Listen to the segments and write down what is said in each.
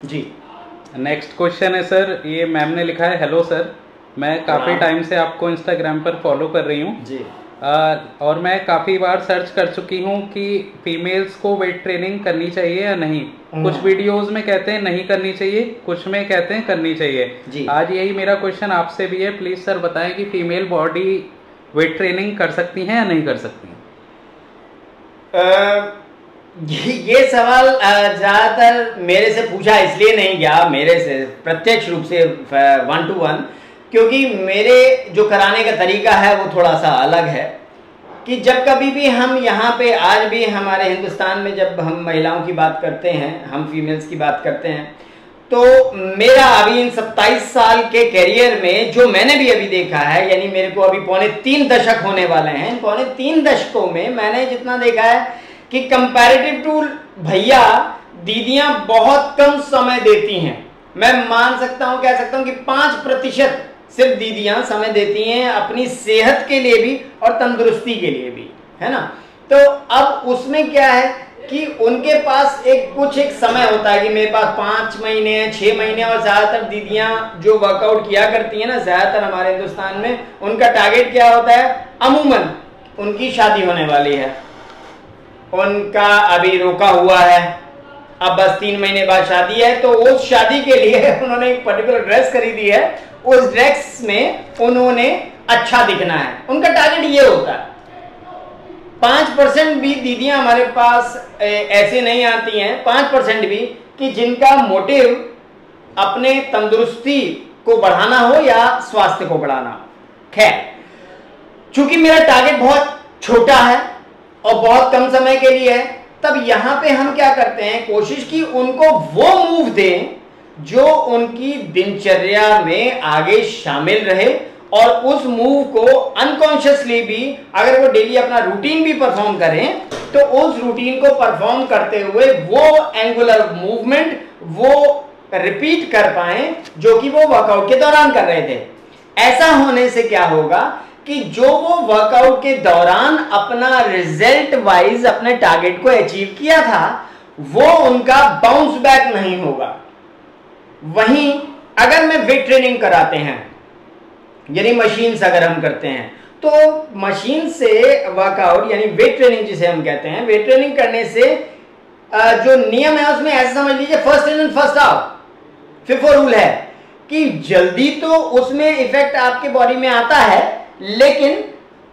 जी। Next question है sir, ये ma'am ने लिखा है, हेलो सर, मैं काफ़ी टाइम से आपको इंस्टाग्राम पर फॉलो कर रही हूँ जी। और मैं काफ़ी बार सर्च कर चुकी हूँ कि फीमेल्स को वेट ट्रेनिंग करनी चाहिए या नहीं। कुछ वीडियोस में कहते हैं नहीं करनी चाहिए, कुछ में कहते हैं करनी चाहिए जी। आज यही मेरा क्वेश्चन आपसे भी है। प्लीज़ सर बताएं कि फीमेल बॉडी वेट ट्रेनिंग कर सकती हैं या नहीं कर सकती हैं। ये सवाल ज़्यादातर मेरे से पूछा इसलिए नहीं गया, मेरे से प्रत्यक्ष रूप से 1 to 1, क्योंकि मेरे जो कराने का तरीका है वो थोड़ा सा अलग है। कि जब कभी भी हम यहाँ पे, आज भी हमारे हिंदुस्तान में जब हम महिलाओं की बात करते हैं, हम फीमेल्स की बात करते हैं, तो मेरा अभी इन 27 साल के करियर में जो मैंने भी अभी देखा है, यानी मेरे को अभी 3.25 दशक होने वाले हैं, 3.25 दशकों में मैंने जितना देखा है कि कंपैरेटिव टू भैया दीदियां बहुत कम समय देती हैं। मैं मान सकता हूं, कह सकता हूं कि 5% सिर्फ दीदियां समय देती हैं अपनी सेहत के लिए भी और तंदुरुस्ती के लिए भी, है ना। तो अब उसमें क्या है कि उनके पास एक समय होता है कि मेरे पास 5 महीने 6 महीने, और ज्यादातर दीदियां जो वर्कआउट किया करती हैं ना, ज्यादातर हमारे हिंदुस्तान में उनका टारगेट क्या होता है, अमूमन उनकी शादी होने वाली है, उनका अभी रोका हुआ है, अब बस 3 महीने बाद शादी है, तो उस शादी के लिए उन्होंने एक पर्टिकुलर ड्रेस खरीदी है, उस ड्रेस में उन्होंने अच्छा दिखना है, उनका टारगेट ये होता है। 5% भी दीदियां हमारे पास ऐसे नहीं आती हैं, 5% भी, कि जिनका मोटिव अपने तंदुरुस्ती को बढ़ाना हो या स्वास्थ्य को बढ़ाना हो। खैर, चूंकि मेरा टारगेट बहुत छोटा है और बहुत कम समय के लिए है, तब यहां पे हम क्या करते हैं, कोशिश की उनको वो मूव दें जो उनकी दिनचर्या में आगे शामिल रहे, और उस मूव को अनकॉन्शियसली भी अगर वो डेली अपना रूटीन भी परफॉर्म करें, तो उस रूटीन को परफॉर्म करते हुए वो एंगुलर मूवमेंट वो रिपीट कर पाए जो कि वो वर्कआउट के दौरान कर रहे थे। ऐसा होने से क्या होगा कि जो वो वर्कआउट के दौरान अपना रिजल्ट वाइज अपने टारगेट को अचीव किया था, वो उनका बाउंस बैक नहीं होगा। वहीं अगर मैं वेट ट्रेनिंग कराते हैं, यानी मशीन से अगर हम करते हैं, तो मशीन से वर्कआउट यानी वेट ट्रेनिंग जिसे हम कहते हैं, वेट ट्रेनिंग करने से जो नियम है उसमें ऐसा समझ लीजिए, first in and first out, FIFO rule है कि जल्दी तो उसमें इफेक्ट आपके बॉडी में आता है, लेकिन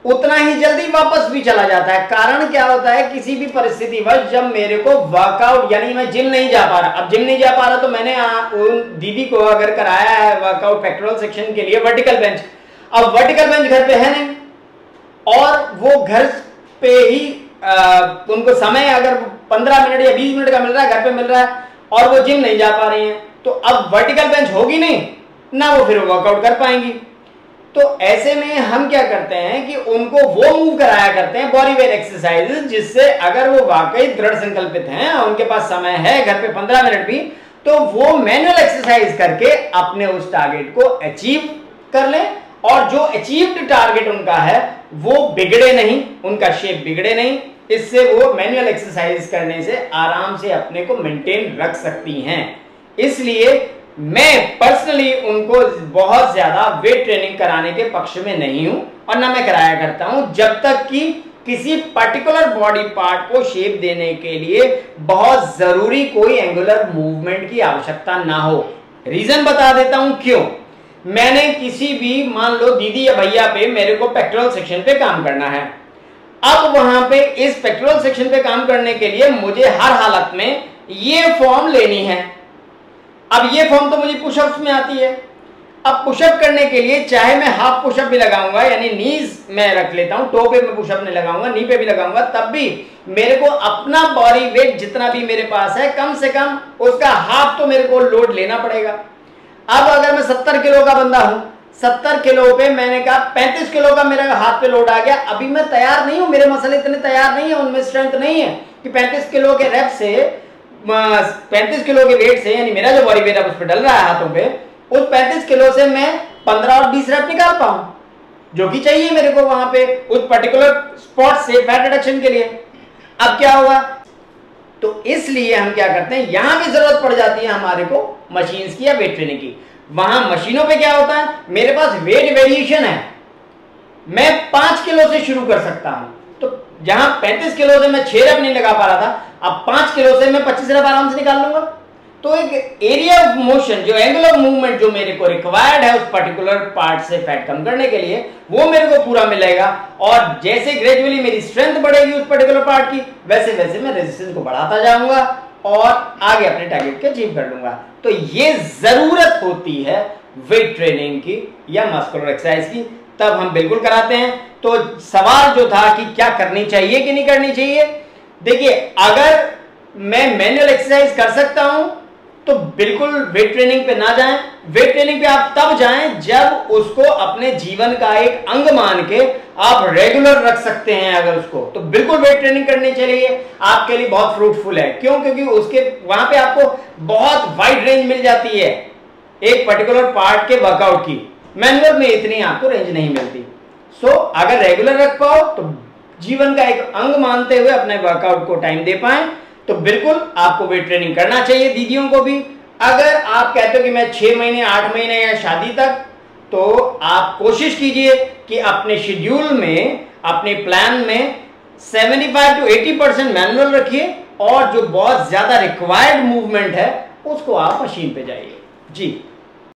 उतना ही जल्दी वापस भी चला जाता है। कारण क्या होता है, किसी भी परिस्थिति वश जब मेरे को वर्कआउट, यानी मैं जिम नहीं जा पा रहा, अब जिम नहीं जा पा रहा, तो मैंने उन दीदी को अगर कराया है वर्कआउट पेक्टोरल सेक्शन के लिए वर्टिकल बेंच, अब वर्टिकल बेंच घर पे है नहीं, और वो घर पे ही उनको समय अगर 15 मिनट या 20 मिनट का मिल रहा है, घर पे मिल रहा है, और वो जिम नहीं जा पा रही हैं, तो अब वर्टिकल बेंच होगी नहीं ना, वो फिर वर्कआउट कर पाएंगी। तो ऐसे में हम क्या करते हैं कि उनको वो मूव कराया करते हैं, बॉडी वेट एक्सरसाइजेस, जिससे अगर वो वाकई दृढ़ संकल्पित हैं और उनके पास समय है घर पे 15 मिनट भी, तो वो मैनुअल एक्सरसाइज करके अपने उस टारगेट को अचीव कर लें, और जो अचीव्ड टारगेट उनका है वो बिगड़े नहीं, उनका शेप बिगड़े नहीं। इससे वो मैनुअल एक्सरसाइज करने से आराम से अपने को मेंटेन रख सकती हैं। इसलिए मैं पर्सनली उनको बहुत ज्यादा वेट ट्रेनिंग कराने के पक्ष में नहीं हूं, और ना मैं कराया करता हूं, जब तक कि किसी पर्टिकुलर बॉडी पार्ट को शेप देने के लिए बहुत जरूरी कोई एंगुलर मूवमेंट की आवश्यकता ना हो। रीजन बता देता हूं क्यों। मैंने किसी भी, मान लो दीदी या भैया पे मेरे को पेक्टोरल सेक्शन पे काम करना है, अब वहां पे इस पेक्टोरल सेक्शन पे काम करने के लिए मुझे हर हालत में ये फॉर्म लेनी है। अब ये फॉर्म तो मुझे पुशअप्स में आती है। अब पुशअप करने के लिए चाहे मैं हाफ पुशअप भी लगाऊंगा, यानी नीज में रख लेता हूं, टो पे मैं पुशअप नहीं लगाऊंगा, नी पे भी लगाऊंगा, तब भी मेरे को अपना बॉडी वेट जितना भी मेरे पास है, कम से कम उसका हाफ तो मेरे को लोड लेना पड़ेगा। अब अगर मैं 70 किलो का बंदा हूं, 70 किलो पे मैंने कहा 35 किलो का मेरे हाथ पे लोड आ गया, अभी मैं तैयार नहीं हूं, मेरे मसले इतने तैयार नहीं है, उनमें स्ट्रेंथ नहीं है कि 35 किलो के रेप से, 35 किलो के वेट से, यानी मेरा जो बॉडी वेट अब उस पर डल रहा है हाथों पे, उस 35 किलो से मैं 15 और 20 रेप निकाल पाऊं, जो कि चाहिए मेरे को वहां पे उस पर्टिकुलर स्पॉट से फैट रिडक्शन के लिए। अब क्या होगा, तो इसलिए हम क्या करते हैं, यहां भी जरूरत पड़ जाती है हमारे को मशीन्स की या वेट ट्रेनिंग की। वहां मशीनों पे क्या होता है, मेरे पास वेट वेरिएशन है, मैं 5 किलो से शुरू कर सकता हूं, तो जहां 35 किलो से मैं 6 रैप नहीं लगा पा रहा था, अब 5 किलो से मैं 25 रैप आराम से निकाल लूंगा। तो एक एरिया ऑफ मोशन, जो एंगल ऑफ मूवमेंट जो मेरे को रिक्वायर्ड है उस पर्टिकुलर पार्ट से फैट कम करने के लिए, वो मेरे को पूरा मिलेगा। और जैसे ग्रेजुअली मेरी स्ट्रेंथ बढ़ेगी उस पर्टिकुलर पार्ट की, वैसे वैसे मैं रेजिस्टेंस को बढ़ाता जाऊंगा और आगे अपने टारगेट को अचीव कर लूंगा। तो ये जरूरत होती है वेट ट्रेनिंग की या मस्कुलर एक्सरसाइज की, तब हम बिल्कुल कराते हैं। तो सवाल जो था कि क्या करनी चाहिए कि नहीं करनी चाहिए, देखिए अगर मैं मैनुअल एक्सरसाइज कर सकता हूं तो बिल्कुल वेट ट्रेनिंग पे ना जाएं। वेट ट्रेनिंग पे आप तब जाएं जब उसको अपने जीवन का एक अंग मान के आप रेगुलर रख सकते हैं। अगर उसको, तो बिल्कुल वेट ट्रेनिंग करनी चाहिए, आपके लिए बहुत फ्रूटफुल है। क्यों? क्योंकि उसके वहां पे आपको बहुत वाइड रेंज मिल जाती है एक पर्टिकुलर पार्ट के वर्कआउट की। मैनुअल में इतनी आपको रेंज नहीं मिलती। सो अगर रेगुलर रख पाओ तो जीवन का एक अंग मानते हुए अपने वर्कआउट को टाइम दे पाए, तो बिल्कुल आपको वेट ट्रेनिंग करना चाहिए। दीदियों को भी, अगर आप कहते हो कि मैं 6 महीने 8 महीने या शादी तक, तो आप कोशिश कीजिए कि अपने शेड्यूल में, अपने प्लान में 75 to 80% मैनुअल रखिए और जो बहुत ज्यादा रिक्वायर्ड मूवमेंट है उसको आप मशीन पे जाइए। जी।